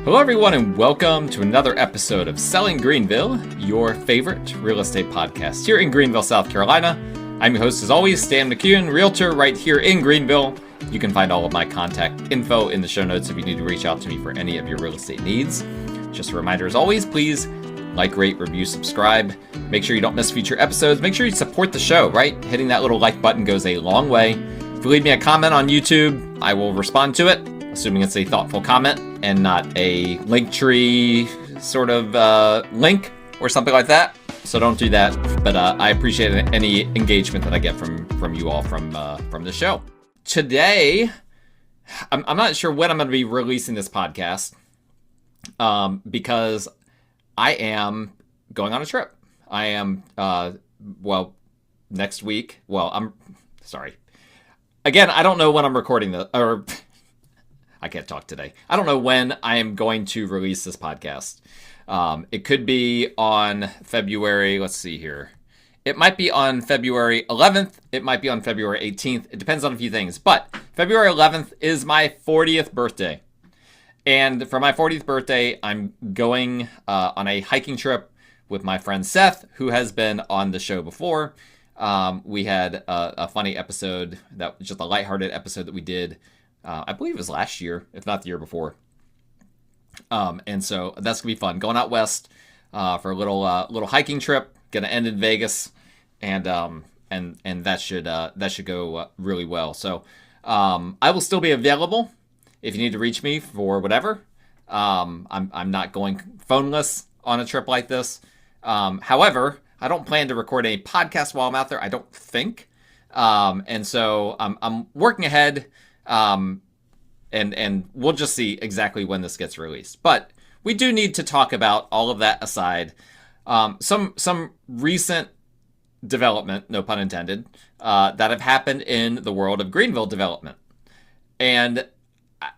Hello, everyone, and welcome to another episode of Selling Greenville, your favorite real estate podcast here in Greenville, South Carolina. I'm your host, as always, Stan McCune, realtor right here in Greenville. You can find all of my contact info in the show notes if you need to reach out to me for any of your real estate needs. Just a reminder, as always, please like, rate, review, subscribe. Make sure you don't miss future episodes. Make sure you support the show, right? Hitting that little like button goes a long way. If you leave me a comment on YouTube, I will respond to it, assuming it's a thoughtful comment and not a Linktree sort of link or something like that. So don't do that. But I appreciate any engagement that I get from you all from the show. Today, I'm not sure when I'm going to be releasing this podcast because I am going on a trip. I am, next week. I'm sorry. Again, I don't know when I'm recording this, or I can't talk today. I don't know when I am going to release this podcast. It could be on February, let's see here. It might be on February 11th. It might be on February 18th. It depends on a few things. But February 11th is my 40th birthday. And for my 40th birthday, I'm going on a hiking trip with my friend Seth, who has been on the show before. We had a funny episode, that was just a lighthearted episode that we did. I believe it was last year, if not the year before. And so that's gonna be fun. Going out west for a little hiking trip. Gonna end in Vegas, and that should go really well. So I will still be available if you need to reach me for whatever. I'm not going phoneless on a trip like this. However, I don't plan to record a podcast while I'm out there, I don't think. And so I'm working ahead, and we'll just see exactly when this gets released. But we do need to talk about, all of that aside, some recent development, no pun intended, that have happened in the world of Greenville development. And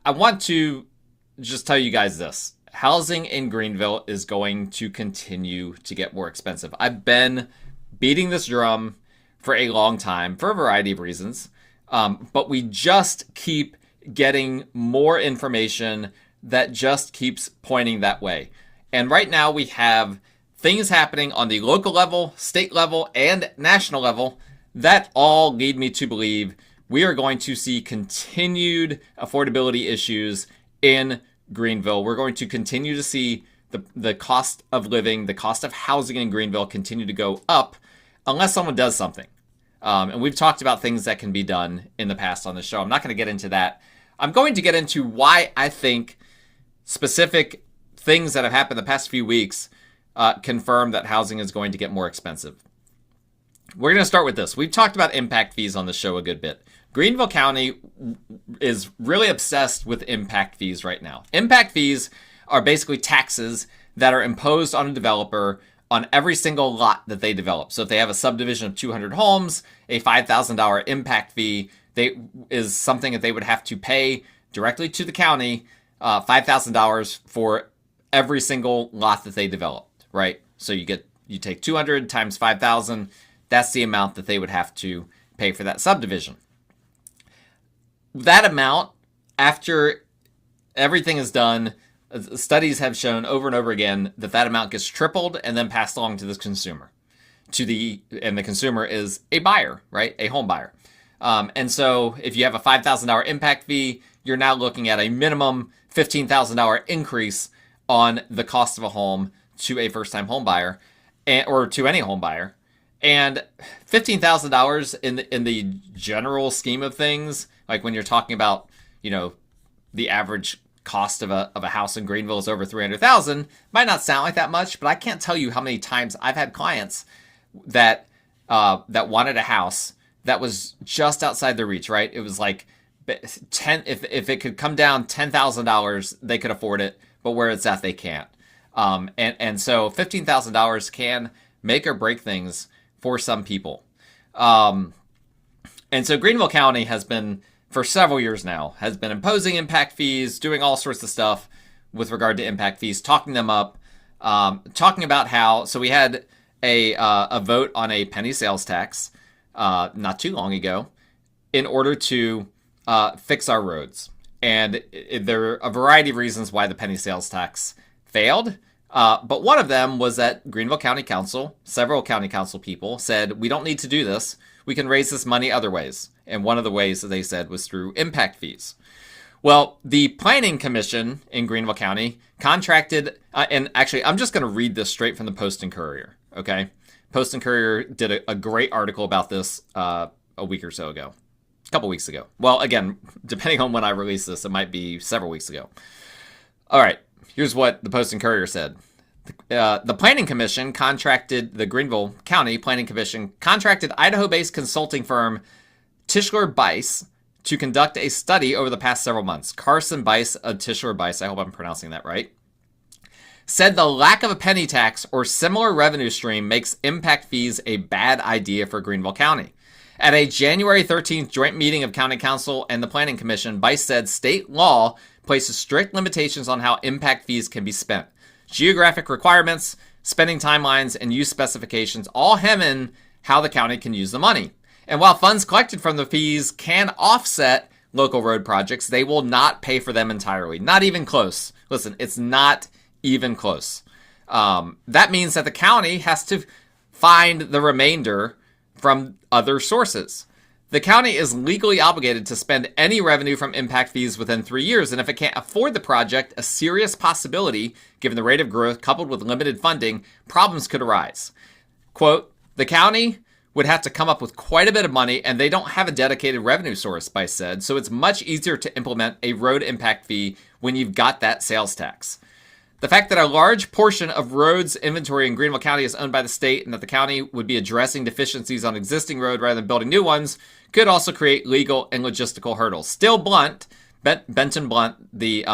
I want to just tell you guys this. Housing in Greenville is going to continue to get more expensive. I've been beating this drum for a long time for a variety of reasons, but we just keep getting more information that just keeps pointing that way. And right now we have things happening on the local level, state level, and national level that all lead me to believe we are going to see continued affordability issues in Greenville. We're going to continue to see the cost of living, the cost of housing in Greenville continue to go up unless someone does something. And we've talked about things that can be done in the past on the show. I'm not going to get into that. I'm going to get into why I think specific things that have happened the past few weeks confirm that housing is going to get more expensive. We're going to start with this. We've talked about impact fees on the show a good bit. Greenville County is really obsessed with impact fees right now. Impact fees are basically taxes that are imposed on a developer on every single lot that they develop. So if they have a subdivision of 200 homes, a $5,000 impact fee is something that they would have to pay directly to the county, $5,000 for every single lot that they developed, right? So you take 200 times 5,000. That's the amount that they would have to pay for that subdivision. That amount, after everything is done, studies have shown over and over again that amount gets tripled and then passed along to the consumer. And the consumer is a buyer, right? A home buyer. And so if you have a $5,000 impact fee, you're now looking at a minimum $15,000 increase on the cost of a home to a first-time home buyer, or to any home buyer. And $15,000 in the general scheme of things, like when you're talking about, the average cost of a house in Greenville is over $300,000, might not sound like that much, but I can't tell you how many times I've had clients that wanted a house that was just outside their reach, right? It was like if it could come down $10,000, they could afford it, but where it's at, they can't. And so $15,000 can make or break things for some people. And so Greenville County has been, for several years now, has been imposing impact fees, doing all sorts of stuff with regard to impact fees, talking them up, talking about how, so we had a vote on a penny sales tax not too long ago in order to fix our roads. And there are a variety of reasons why the penny sales tax failed. But one of them was that Greenville County Council, several county council people said, we don't need to do this. We can raise this money other ways. And one of the ways that they said was through impact fees. Well, the Planning Commission in Greenville County contracted, and actually, I'm just going to read this straight from the Post and Courier, okay? Post and Courier did a great article about this a week or so ago, a couple weeks ago. Well, again, depending on when I release this, it might be several weeks ago. All right, here's what the Post and Courier said. The Planning Commission contracted, the Greenville County Planning Commission contracted Idaho-based consulting firm Tischler Bice to conduct a study over the past several months. Carson Bice of Tischler Bice, I hope I'm pronouncing that right, said the lack of a penny tax or similar revenue stream makes impact fees a bad idea for Greenville County. At a January 13th joint meeting of County Council and the Planning Commission, Bice said state law places strict limitations on how impact fees can be spent. Geographic requirements, spending timelines, and use specifications all hem in how the county can use the money. And while funds collected from the fees can offset local road projects, they will not pay for them entirely. Not even close. Listen, it's not even close. That means that the county has to find the remainder from other sources. The county is legally obligated to spend any revenue from impact fees within 3 years, and if it can't afford the project, a serious possibility, given the rate of growth coupled with limited funding, problems could arise. Quote, the county would have to come up with quite a bit of money, and they don't have a dedicated revenue source, Bice said, so it's much easier to implement a road impact fee when you've got that sales tax. The fact that a large portion of roads inventory in Greenville County is owned by the state and that the county would be addressing deficiencies on existing road rather than building new ones could also create legal and logistical hurdles. Still Blunt, Benton Blunt, the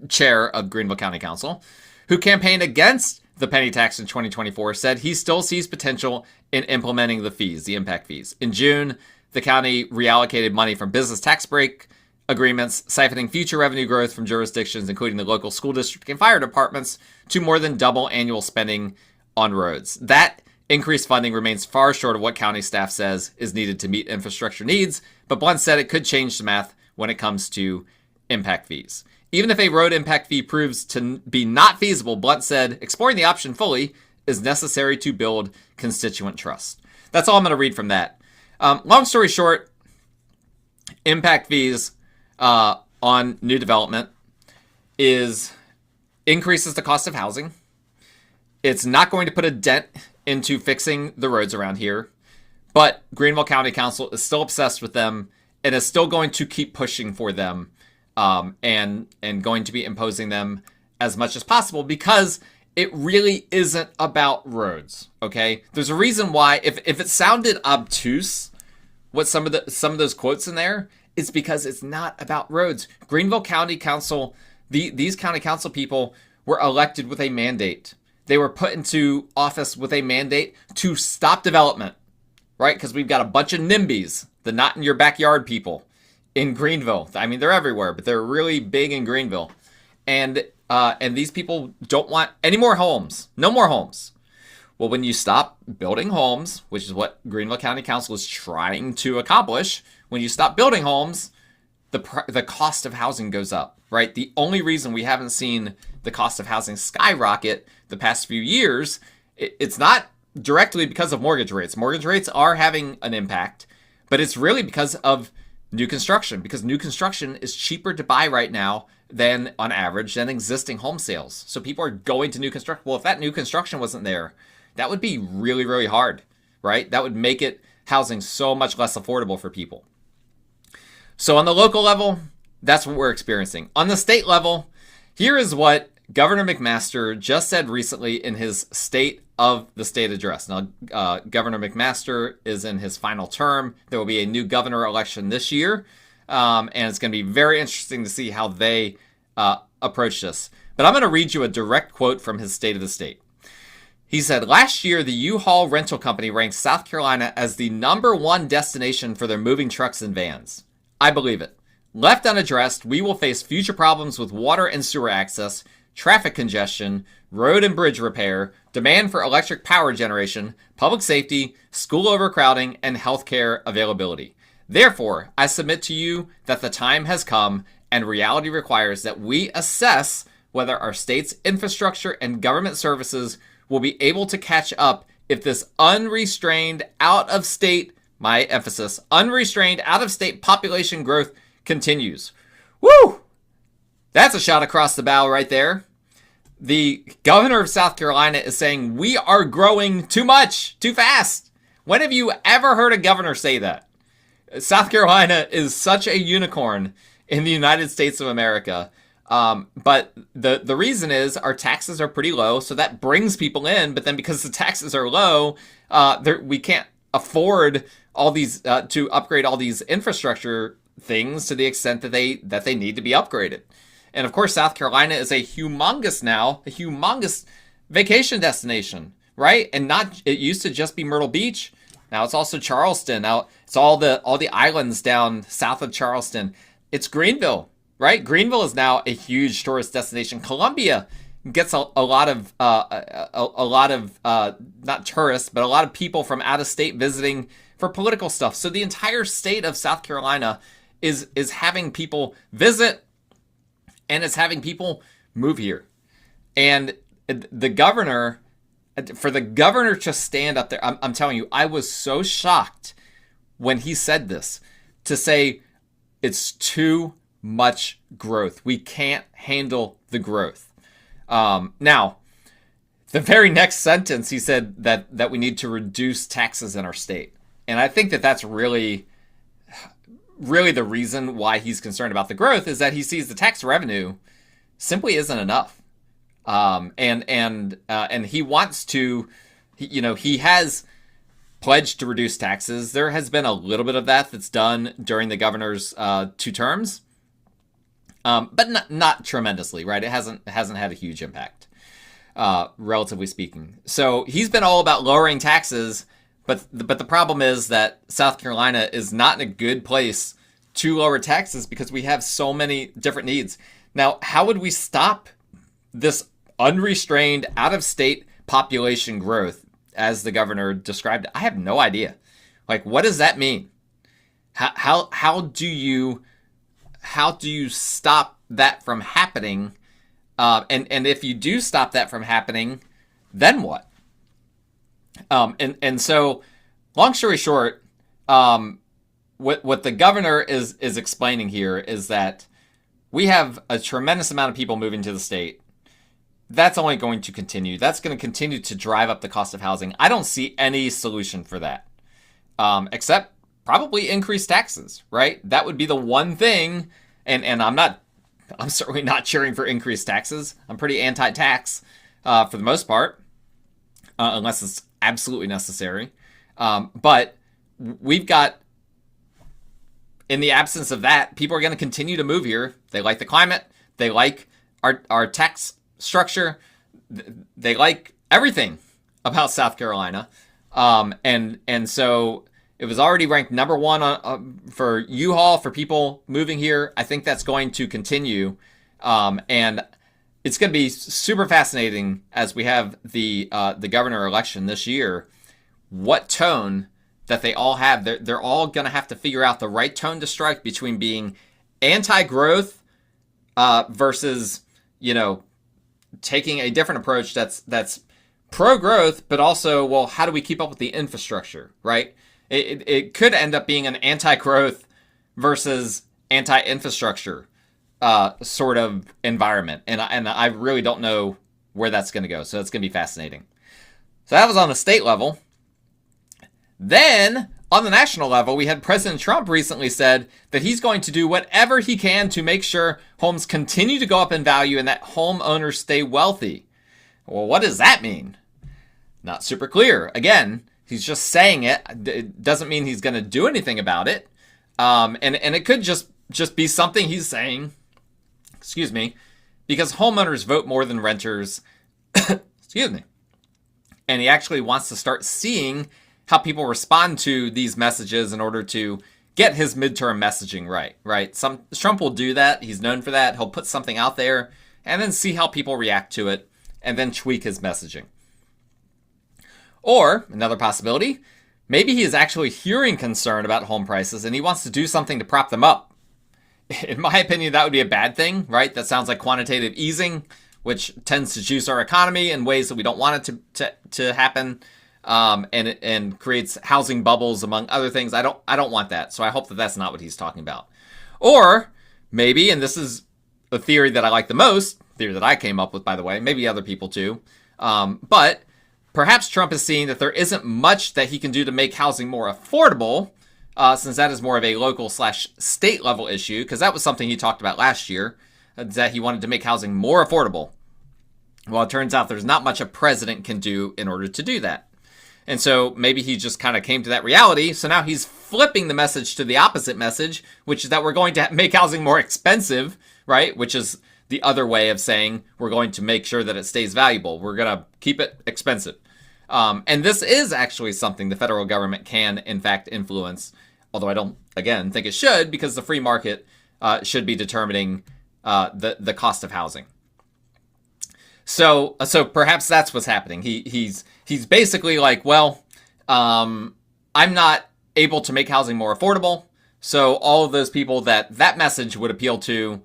chair of Greenville County Council, who campaigned against the penny tax in 2024, said he still sees potential in implementing the fees, the impact fees. In June, the county reallocated money from business tax break agreements, siphoning future revenue growth from jurisdictions, including the local school district and fire departments, to more than double annual spending on roads. That increased funding remains far short of what county staff says is needed to meet infrastructure needs, but Blunt said it could change the math when it comes to impact fees. Even if a road impact fee proves to be not feasible, Blunt said exploring the option fully is necessary to build constituent trust. That's all I'm going to read from that. Long story short, impact fees on new development increases the cost of housing. It's not going to put a dent into fixing the roads around here, but Greenville County Council is still obsessed with them and is still going to keep pushing for them. And going to be imposing them as much as possible because it really isn't about roads, okay? There's a reason why, if it sounded obtuse, what some of those quotes in there, it's because it's not about roads. Greenville County Council, these county council people were elected with a mandate. They were put into office with a mandate to stop development, right? Because we've got a bunch of NIMBYs, the not in your backyard people, in Greenville. I mean, they're everywhere, but they're really big in Greenville. And these people don't want any more homes. No more homes. Well, when you stop building homes, which is what Greenville County Council is trying to accomplish, when you stop building homes, the cost of housing goes up, right? The only reason we haven't seen the cost of housing skyrocket the past few years, it's not directly because of mortgage rates. Mortgage rates are having an impact, but it's really because of new construction, because new construction is cheaper to buy right now than, on average, than existing home sales. So people are going to new construction. Well, if that new construction wasn't there, that would be really, really hard, right? That would make housing so much less affordable for people. So on the local level, that's what we're experiencing. On the state level, here is what Governor McMaster just said recently in his State of the State address. Now, Governor McMaster is in his final term. There will be a new governor election this year, and it's going to be very interesting to see how they approach this. But I'm going to read you a direct quote from his State of the State. He said, last year, the U-Haul rental company ranked South Carolina as the #1 destination for their moving trucks and vans. I believe it. Left unaddressed, we will face future problems with water and sewer access, traffic congestion, road and bridge repair, demand for electric power generation, public safety, school overcrowding, and healthcare availability. Therefore, I submit to you that the time has come and reality requires that we assess whether our state's infrastructure and government services will be able to catch up if this unrestrained, out-of-state, my emphasis, unrestrained, out-of-state population growth continues. Woo! That's a shot across the bow right there. The governor of South Carolina is saying we are growing too much, too fast. When have you ever heard a governor say that? South Carolina is such a unicorn in the United States of America. But the reason is our taxes are pretty low, so that brings people in. But then because the taxes are low, we can't afford all these to upgrade all these infrastructure things to the extent that they need to be upgraded. And of course, South Carolina is a humongous vacation destination, right? And it used to just be Myrtle Beach. Now it's also Charleston. Now it's all the islands down south of Charleston. It's Greenville. Right? Greenville is now a huge tourist destination. Columbia gets a lot of not tourists, but a lot of people from out of state visiting for political stuff. So the entire state of South Carolina is having people visit, and it's having people move here. And the governor, for the governor to stand up there, I'm telling you, I was so shocked when he said this, to say it's too much growth. We can't handle the growth. Now, the very next sentence, he said that we need to reduce taxes in our state. And I think that that's really the reason why he's concerned about the growth, is that he sees the tax revenue simply isn't enough. And he wants to, he has pledged to reduce taxes. There has been a little bit of that's done during the governor's 2 terms. But not tremendously, right? It hasn't had a huge impact, relatively speaking. So he's been all about lowering taxes, but the problem is that South Carolina is not in a good place to lower taxes because we have so many different needs. Now, how would we stop this unrestrained, out-of-state population growth, as the governor described it? I have no idea. Like, what does that mean? How do you stop that from happening? And if you do stop that from happening, then what? And so, long story short, what the governor is explaining here is that we have a tremendous amount of people moving to the state. That's only going to continue. That's going to continue to drive up the cost of housing. I don't see any solution for that, except probably increase taxes, right? That would be the one thing. And I'm certainly not cheering for increased taxes. I'm pretty anti-tax for the most part, unless it's absolutely necessary. But we've got, in the absence of that, people are going to continue to move here. They like the climate. They like our tax structure. They like everything about South Carolina. And so it was already ranked number 1 for U-Haul for people moving here. I think that's going to continue. And it's going to be super fascinating as we have the governor election this year, what tone that they all have. They're all going to have to figure out the right tone to strike between being anti-growth versus, taking a different approach that's pro-growth, but also, well, how do we keep up with the infrastructure, right? It could end up being an anti-growth versus anti-infrastructure sort of environment. And I really don't know where that's going to go. So it's going to be fascinating. So that was on the state level. Then on the national level, we had President Trump recently said that he's going to do whatever he can to make sure homes continue to go up in value and that homeowners stay wealthy. Well, what does that mean? Not super clear. Again, he's just saying it. It doesn't mean he's going to do anything about it. And it could just be something he's saying, excuse me, because homeowners vote more than renters, excuse me. And he actually wants to start seeing how people respond to these messages in order to get his midterm messaging right? Trump will do that. He's known for that. He'll put something out there and then see how people react to it and then tweak his messaging. Or, another possibility, maybe he is actually hearing concern about home prices and he wants to do something to prop them up. In my opinion, that would be a bad thing, right? That sounds like quantitative easing, which tends to juice our economy in ways that we don't want it to happen, and creates housing bubbles, among other things. I don't want that. So I hope that that's not what he's talking about. Or maybe, and this is the theory that I like the most, theory that I came up with, by the way, maybe other people too, but perhaps Trump is seeing that there isn't much that he can do to make housing more affordable, since that is more of a local/state level issue, because that was something he talked about last year, that he wanted to make housing more affordable. Well, it turns out there's not much a president can do in order to do that. And so maybe he just kind of came to that reality. So now he's flipping the message to the opposite message, which is that we're going to make housing more expensive, right? Which is the other way of saying we're going to make sure that it stays valuable. We're going to keep it expensive. And this is actually something the federal government can, in fact, influence. Although I don't, again, think it should, because the free market should be determining the cost of housing. So perhaps that's what's happening. He's basically like, well, I'm not able to make housing more affordable. So all of those people that message would appeal to,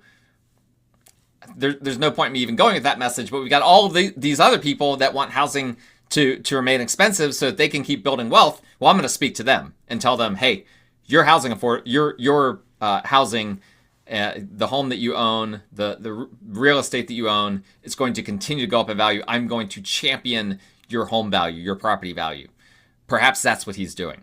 there's no point in me even going with that message. But we've got all of these other people that want housing to remain expensive so that they can keep building wealth. Well, I'm going to speak to them and tell them, hey, your housing, the home that you own, the real estate that you own, is going to continue to go up in value. I'm going to champion your home value, your property value. Perhaps that's what he's doing.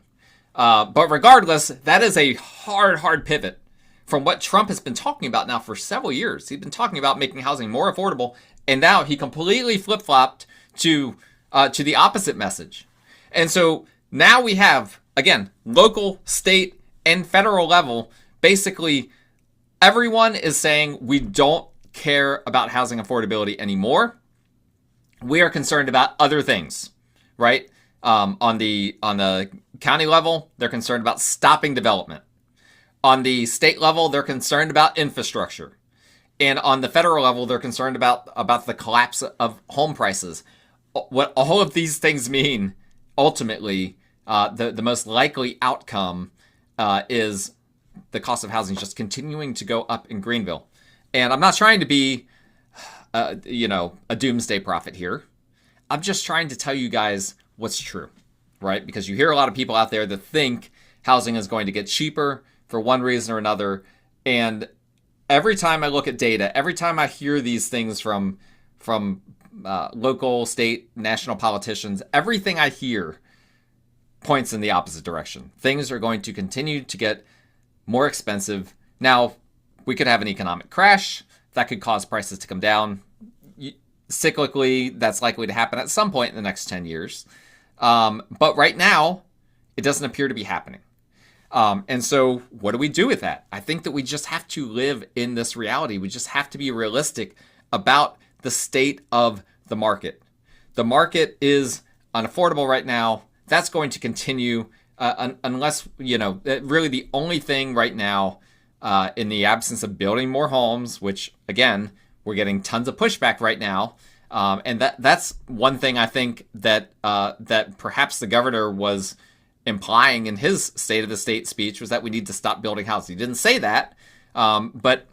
But regardless, that is a hard pivot from what Trump has been talking about now for several years. He's been talking about making housing more affordable, and now he completely flip-flopped to the opposite message. And so now we have, again, local, state, and federal level, basically everyone is saying we don't care about housing affordability anymore. We are concerned about other things, right? On the county level, they're concerned about stopping development. On the state level, they're concerned about infrastructure. And on the federal level, they're concerned about the collapse of home prices. What all of these things mean, ultimately, the most likely outcome is the cost of housing just continuing to go up in Greenville. And I'm not trying to be, a doomsday prophet here. I'm just trying to tell you guys what's true, right? Because you hear a lot of people out there that think housing is going to get cheaper for one reason or another. And every time I look at data, every time I hear these things from local, state, national politicians, everything I hear points in the opposite direction. Things are going to continue to get more expensive. Now, we could have an economic crash that could cause prices to come down. Cyclically, that's likely to happen at some point in the next 10 years. But right now, it doesn't appear to be happening. And so what do we do with that? I think that we just have to live in this reality. We just have to be realistic about the state of the market. The market is unaffordable right now. That's going to continue unless, really the only thing right now, in the absence of building more homes, which, again, we're getting tons of pushback right now. And that's one thing I think that perhaps the governor was implying in his State of the State speech, was that we need to stop building houses. He didn't say that, but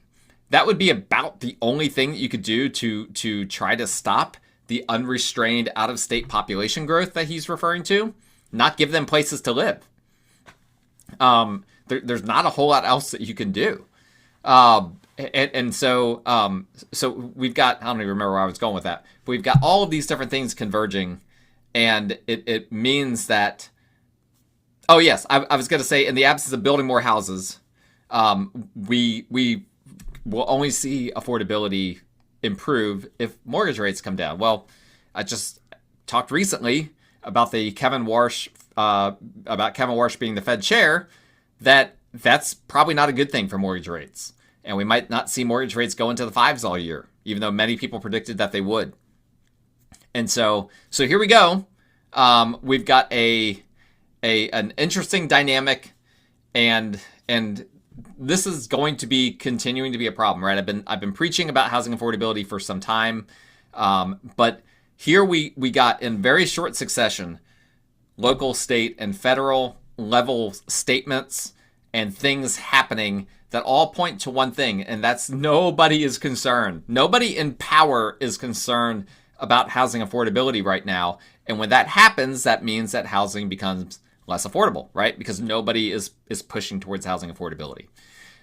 that would be about the only thing that you could do to try to stop the unrestrained out-of-state population growth that he's referring to, not give them places to live. There's not a whole lot else that you can do. So we've got, I don't even remember where I was going with that, but we've got all of these different things converging, and it means that, oh yes, I was going to say, in the absence of building more houses, we will only see affordability improve if mortgage rates come down. Well, I just talked recently about Kevin Warsh being the Fed chair, that's probably not a good thing for mortgage rates. And we might not see mortgage rates go into the fives all year, even though many people predicted that they would. And so here we go. We've got an interesting dynamic, and this is going to be continuing to be a problem, right? I've been preaching about housing affordability for some time, but here we got in very short succession local, state, and federal level statements and things happening that all point to one thing, and that's nobody is concerned. Nobody in power is concerned about housing affordability right now. And when that happens, that means that housing becomes less affordable, right? Because nobody is pushing towards housing affordability.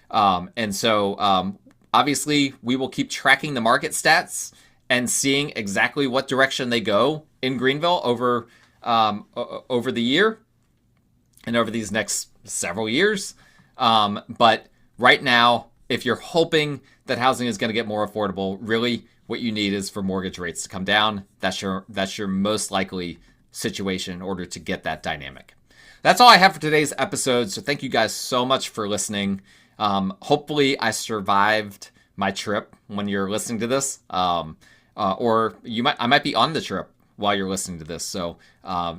And so obviously we will keep tracking the market stats and seeing exactly what direction they go in Greenville over the year and over these next several years. But right now, if you're hoping that housing is going to get more affordable, really what you need is for mortgage rates to come down. That's your most likely situation in order to get that dynamic. That's all I have for today's episode. So thank you guys so much for listening. Hopefully I survived my trip when you're listening to this. Or I might be on the trip while you're listening to this. So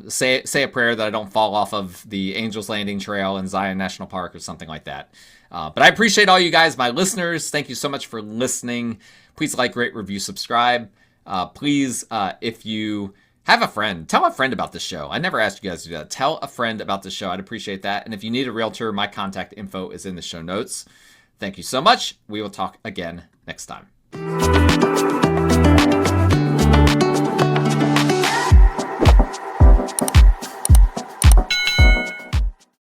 say a prayer that I don't fall off of the Angels Landing Trail in Zion National Park or something like that. But I appreciate all you guys, my listeners. Thank you so much for listening. Please like, rate, review, subscribe. Please, if you have a friend, tell a friend about this show. I never asked you guys to do that. Tell a friend about the show. I'd appreciate that. And if you need a realtor, my contact info is in the show notes. Thank you so much. We will talk again next time.